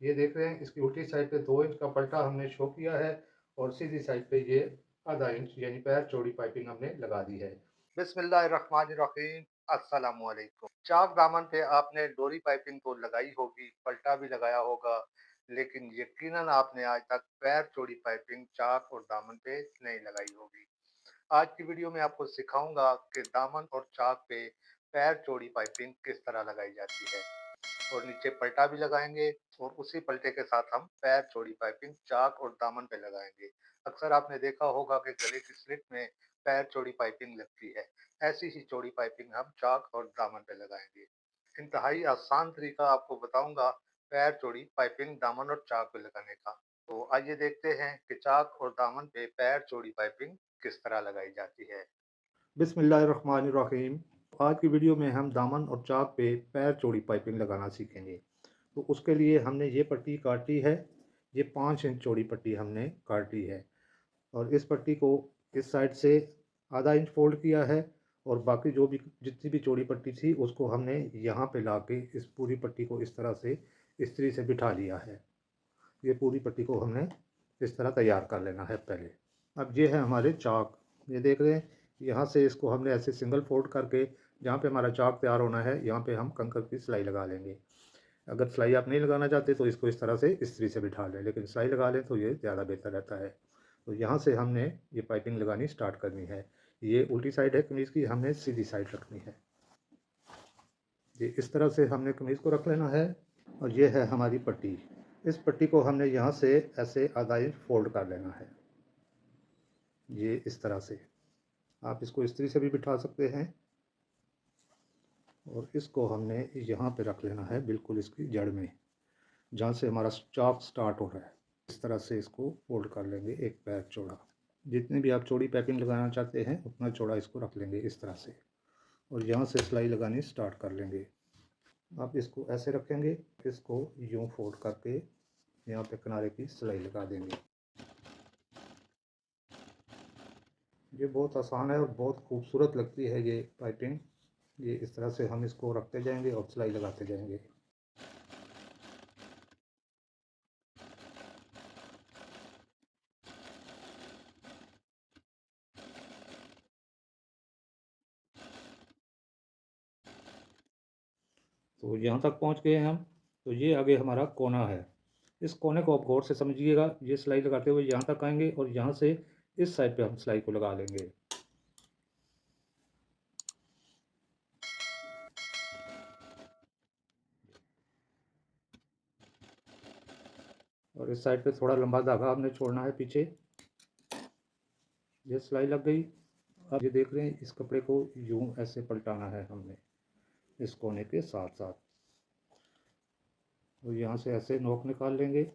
ये देख रहे हैं इसकी उल्टी साइड पे 2 इंच का पल्टा हमने शो किया है और सीधी साइड पे ये आधा इंच यानी पैर चौड़ी पाइपिंग हमने लगा दी है। बिस्मिल्लाहिर्रहमानिर्रहीम, अस्सलामु अलैकुम। चाक दामन पे आपने डोरी पाइपिंग तो लगाई होगी, पल्टा भी लगाया होगा, लेकिन यकीनन आपने आज तक पैर चौड़ी पाइपिंग चाक और दामन पे नहीं लगाई होगी। आज की वीडियो में आपको सिखाऊंगा कि दामन और चाक पे पैर चौड़ी पाइपिंग किस तरह लगाई जाती है और नीचे पलटा भी लगाएंगे और उसी पलटे के साथ हम पैर चौड़ी पाइपिंग चाक और दामन पे लगाएंगे। अक्सर आपने देखा होगा कि गले की स्लिट में पैर चौड़ी पाइपिंग लगती है। ऐसी ही चौड़ी पाइपिंग हम चाक और दामन पे लगाएंगे। इंतहाई आसान तरीका आपको बताऊंगा पैर चौड़ी पाइपिंग दामन और चाक पे लगाने का। तो आइए देखते हैं कि चाक और दामन पे पैर चौड़ी पाइपिंग किस तरह लगाई जाती है। बिस्मिल्लाहिर्रहमानिर्रहीम। आज की वीडियो में हम दामन और चाक पे पैर चौड़ी पाइपिंग लगाना सीखेंगे। तो उसके लिए हमने ये पट्टी काटी है। ये 5 इंच चौड़ी पट्टी हमने काटी है और इस पट्टी को इस साइड से आधा इंच फोल्ड किया है और बाकी जो भी जितनी भी चौड़ी पट्टी थी उसको हमने यहाँ पे ला के इस पूरी पट्टी को इस तरह से इस्त्री से बिठा लिया है। ये पूरी पट्टी को हमने इस तरह तैयार कर लेना है पहले। अब ये है हमारे चाक। ये देख रहे हैं, यहाँ से इसको हमने ऐसे सिंगल फोल्ड करके जहाँ पे हमारा चाक तैयार होना है यहाँ पे हम कंकर की सिलाई लगा लेंगे। अगर सिलाई आप नहीं लगाना चाहते तो इसको इस तरह से इस्त्री से बिठा लें, लेकिन सिलाई लगा लें तो ये ज़्यादा बेहतर रहता है। तो यहाँ से हमने ये पाइपिंग लगानी स्टार्ट करनी है। ये उल्टी साइड है कमीज़ की, हमने सीधी साइड रखनी है। ये इस तरह से हमने कमीज़ को रख लेना है और ये है हमारी पट्टी। इस पट्टी को हमने यहाँ से ऐसे आधा इंच फोल्ड कर लेना है। ये इस तरह से आप इसको इस्त्री से भी बिठा सकते हैं और इसको हमने यहाँ पे रख लेना है, बिल्कुल इसकी जड़ में, जहाँ से हमारा चाक स्टार्ट हो रहा है। इस तरह से इसको फोल्ड कर लेंगे एक पैर चौड़ा। जितनी भी आप चौड़ी पाइपिंग लगाना चाहते हैं उतना चौड़ा इसको रख लेंगे इस तरह से और यहाँ से सिलाई लगानी स्टार्ट कर लेंगे। आप इसको ऐसे रखेंगे, इसको यूँ फोल्ड करके यहाँ पे किनारे की सिलाई लगा देंगे। ये बहुत आसान है और बहुत खूबसूरत लगती है ये पाइपिंग। ये इस तरह से हम इसको रखते जाएंगे और सिलाई लगाते जाएंगे। तो यहाँ तक पहुँच गए हम। तो ये आगे हमारा कोना है। इस कोने को आप गौर से समझिएगा। ये सिलाई लगाते हुए यहाँ तक आएंगे और यहाँ से इस साइड पे हम सिलाई को लगा लेंगे। और इस साइड पे थोड़ा लंबा धागा हमने छोड़ना है पीछे। ये सिलाई लग गई। अब ये देख रहे हैं, इस कपड़े को यूँ ऐसे पलटाना है हमने इस कोने के साथ साथ। और यहाँ से ऐसे नोक निकाल लेंगे।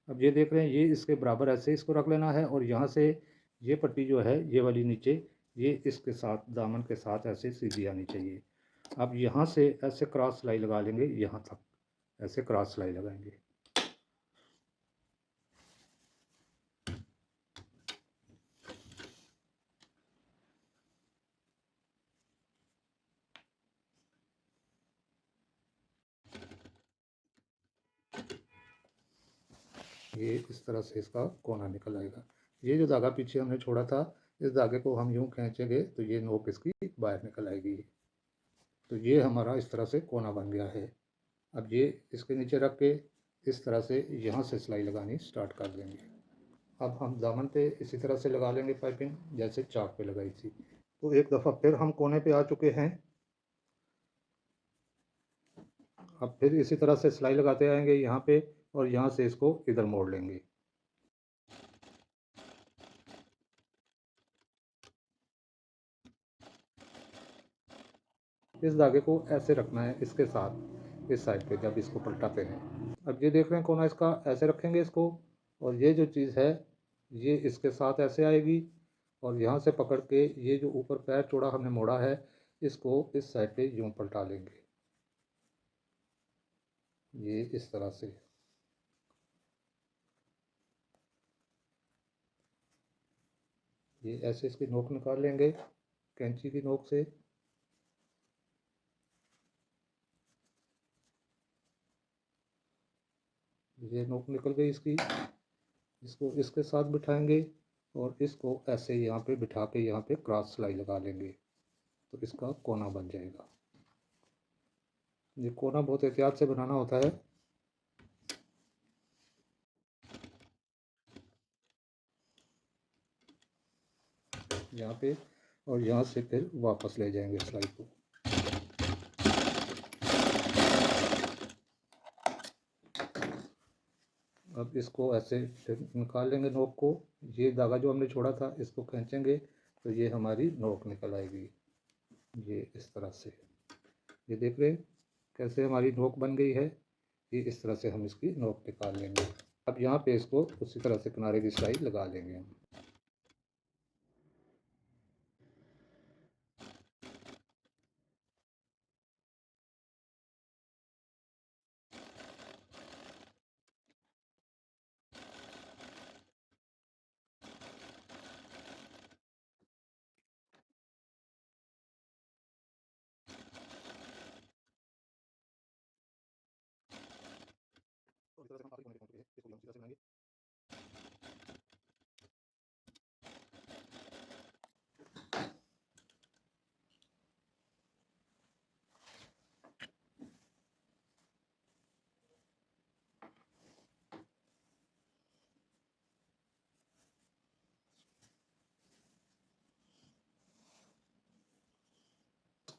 अब ये देख रहे हैं, ये इसके बराबर ऐसे इसको रख लेना है और यहाँ से ये पट्टी जो है ये वाली नीचे, ये इसके साथ दामन के साथ ऐसे सीधी आनी चाहिए। अब यहाँ से ऐसे क्रॉस सिलाई लगा लेंगे, यहाँ तक ऐसे क्रॉस सिलाई लगाएंगे। ये इस तरह से इसका कोना निकल आएगा। ये जो धागा पीछे हमने छोड़ा था, इस धागे को हम यूँ खींचेंगे तो ये नोक इसकी बाहर निकल आएगी। तो ये हमारा इस तरह से कोना बन गया है। अब ये इसके नीचे रख के इस तरह से यहाँ से सिलाई लगानी स्टार्ट कर देंगे। अब हम दामन पे इसी तरह से लगा लेंगे पाइपिंग जैसे चाक पे लगाई थी। तो एक दफ़ा फिर हम कोने पे आ चुके हैं। अब फिर इसी तरह से सिलाई लगाते आएंगे यहाँ पे और यहाँ से इसको इधर मोड़ लेंगे। इस धागे को ऐसे रखना है इसके साथ इस साइड पे जब इसको पलटाते हैं। अब ये देख रहे हैं कोना इसका, ऐसे रखेंगे इसको और ये जो चीज़ है ये इसके साथ ऐसे आएगी और यहाँ से पकड़ के ये जो ऊपर पैर चौड़ा हमने मोड़ा है इसको इस साइड पे यूँ पलटा लेंगे। ये इस तरह से। ये ऐसे इसकी नोक निकाल लेंगे कैंची की नोक से। ये नोक निकल गई इसकी। इसको इसके साथ बिठाएंगे और इसको ऐसे यहाँ पे बिठा के यहाँ पे क्रॉस सिलाई लगा लेंगे तो इसका कोना बन जाएगा। ये कोना बहुत एहतियात से बनाना होता है। यहाँ पे और यहाँ से फिर वापस ले जाएंगे सिलाई को। अब इसको ऐसे निकाल लेंगे नोक को। ये धागा जो हमने छोड़ा था इसको खींचेंगे तो ये हमारी नोक निकल आएगी। ये इस तरह से। ये देख रहे हैं कैसे हमारी नोक बन गई है। ये इस तरह से हम इसकी नोक निकाल लेंगे। अब यहाँ पे इसको उसी तरह से किनारे की सिलाई लगा लेंगे हम।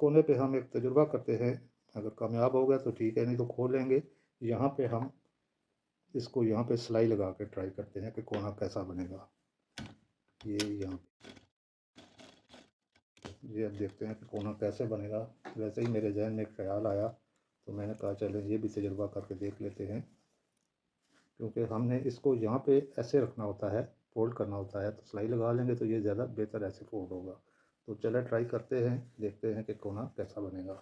कोने पे हम एक तजुर्बा करते हैं। अगर कामयाब हो गया तो ठीक है, नहीं तो खोल लेंगे। यहाँ पे हम इसको यहाँ पे सिलाई लगा के ट्राई करते हैं कि कोना कैसा बनेगा। ये यहाँ ये अब देखते हैं कि कोना कैसे बनेगा। वैसे ही मेरे जहन में एक ख्याल आया तो मैंने कहा चलो ये भी तजुर्बा करके देख लेते हैं। क्योंकि हमने इसको यहाँ पे ऐसे रखना होता है, फोल्ड करना होता है, तो सिलाई लगा लेंगे तो ये ज़्यादा बेहतर ऐसे फोल्ड होगा। तो चले ट्राई करते हैं, देखते हैं कि कोना कैसा बनेगा।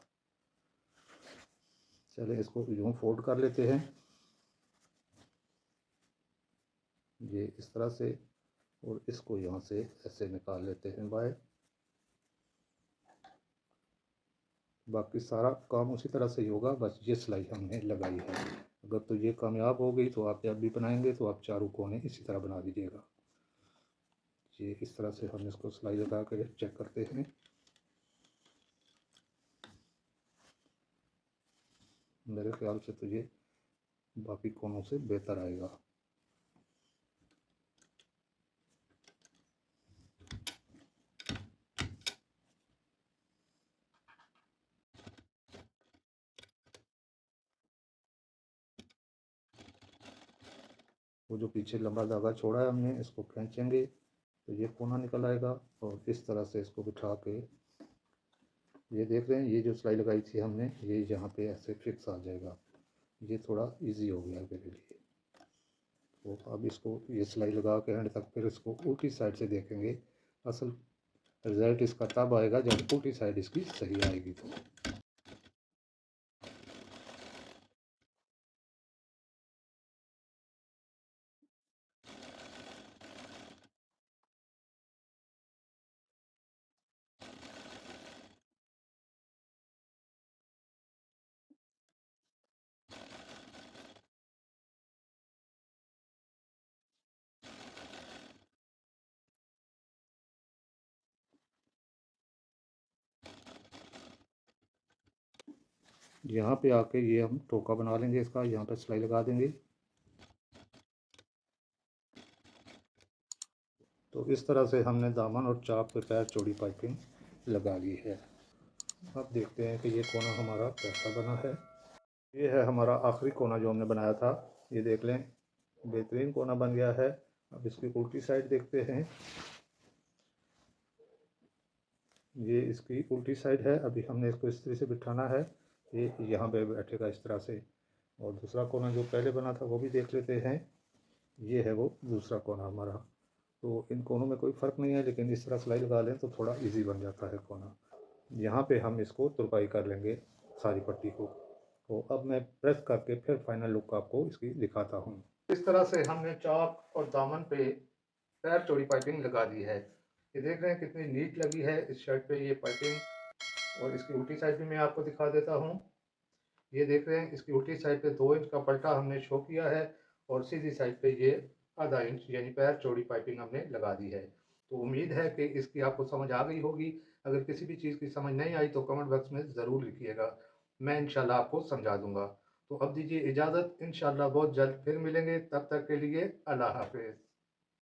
चले इसको यूँ फोल्ड कर लेते हैं, ये इस तरह से, और इसको यहाँ से ऐसे निकाल लेते हैं बाहर। बाकी सारा काम उसी तरह से ही होगा, बस ये सिलाई हमने लगाई है। अगर तो ये कामयाब हो गई तो आप जब भी बनाएंगे तो आप चारों कोने इसी तरह बना दीजिएगा। ये इस तरह से हम इसको सिलाई लगा कर चेक करते हैं। मेरे ख्याल से तो ये बाकी कोनों से बेहतर आएगा। वो जो पीछे लंबा धागा छोड़ा है हमने, इसको खींचेंगे तो ये कोना निकल आएगा और इस तरह से इसको बिठा के, ये देख रहे हैं ये जो सिलाई लगाई थी हमने, ये यहाँ पे ऐसे फिक्स आ जाएगा। ये थोड़ा इजी हो गया मेरे लिए। तो अब इसको ये सिलाई लगा के एंड तक फिर इसको उल्टी साइड से देखेंगे। असल रिज़ल्ट इसका तब आएगा जब उल्टी साइड इसकी सही आएगी। तो यहाँ पे आके ये हम टोका बना लेंगे इसका, यहाँ पे सिलाई लगा देंगे। तो इस तरह से हमने दामन और चाप पे पैर चौड़ी पाइपिंग लगा ली है। अब देखते हैं कि ये कोना हमारा कैसा बना है। ये है हमारा आखिरी कोना जो हमने बनाया था। ये देख लें बेहतरीन कोना बन गया है। अब इसकी उल्टी साइड देखते हैं। ये इसकी उल्टी साइड है। अभी हमने इसको इस तरह से बिठाना है, ये यहाँ पे बैठेगा इस तरह से। और दूसरा कोना जो पहले बना था वो भी देख लेते हैं। ये है वो दूसरा कोना हमारा। तो इन कोनों में कोई फ़र्क नहीं है, लेकिन इस तरह सिलाई लगा लें तो थोड़ा इजी बन जाता है कोना। यहाँ पे हम इसको तुरपाई कर लेंगे सारी पट्टी को। तो अब मैं प्रेस करके फिर फाइनल लुक आपको इसकी दिखाता हूँ। इस तरह से हमने चाक और दामन पे पैर चौड़ी पाइपिंग लगा दी है। ये देख रहे हैं कितनी नीट लगी है इस शर्ट पे ये पाइपिंग। और इसकी उल्टी साइड भी मैं आपको दिखा देता हूँ। ये देख रहे हैं इसकी उल्टी साइड पे 2 इंच का पल्टा हमने शो किया है और सीधी साइड पे ये आधा इंच यानी पैर चौड़ी पाइपिंग हमने लगा दी है। तो उम्मीद है कि इसकी आपको समझ आ गई होगी। अगर किसी भी चीज़ की समझ नहीं आई तो कमेंट बॉक्स में ज़रूर लिखिएगा, मैं इंशाल्लाह आपको समझा दूंगा। तो अब दीजिए इजाज़त, इंशाल्लाह बहुत जल्द फिर मिलेंगे, तब तक के लिए अल्लाह हाफिज़।